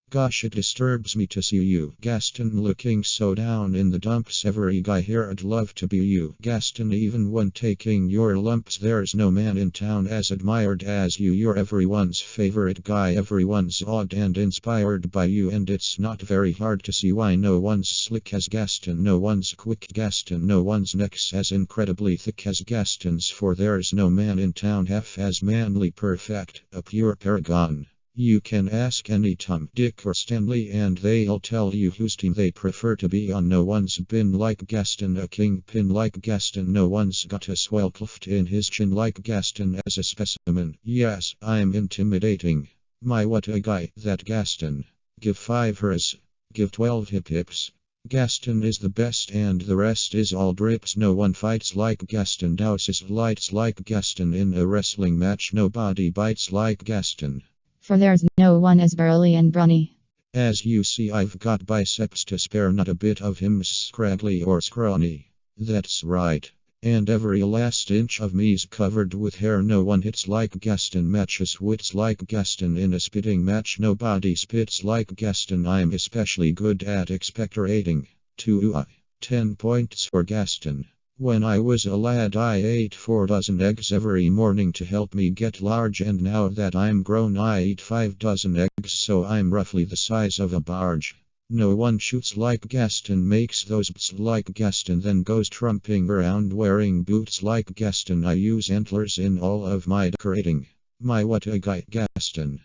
Gosh, it disturbs me to see you, Gaston, looking so down in the dumps. Every guy here'd love to be you, Gaston. Even when taking your lumps, there's no man in town as admired as you. You're everyone's favorite guy, everyone's awed and inspired by you, and it's not very hard to see why no one's slick as Gaston, no one's quick Gaston, no one's neck's as incredibly thick as Gaston's, for there's no man in town half as manly, perfect, a pure paragon. You can ask any Tom, Dick, or Stanley, and they'll tell you whose team they prefer to be on. No one's been like Gaston, a kingpin like Gaston. No one's got a swell cleft in his chin like Gaston as a specimen. Yes, I'm intimidating. My, what a guy, that Gaston. Give 5 hers. Give 12 hip hips. Gaston is the best and the rest is all drips. No one fights like Gaston, douses lights like Gaston. In a wrestling match, nobody bites like Gaston. For there's no one as burly and brawny. As you see, I've got biceps to spare, not a bit of him scraggly or scrawny. That's right. And every last inch of me's covered with hair. No one hits like Gaston, matches wits like Gaston. In a spitting match, nobody spits like Gaston. I'm especially good at expectorating. 10 points for Gaston. When I was a lad, I ate 4 dozen eggs every morning to help me get large, and now that I'm grown, I eat 5 dozen eggs, so I'm roughly the size of a barge. No one shoots like Gaston, makes those bts like Gaston, then goes trumping around wearing boots like Gaston. I use antlers in all of my decorating. My, what a guy, Gaston.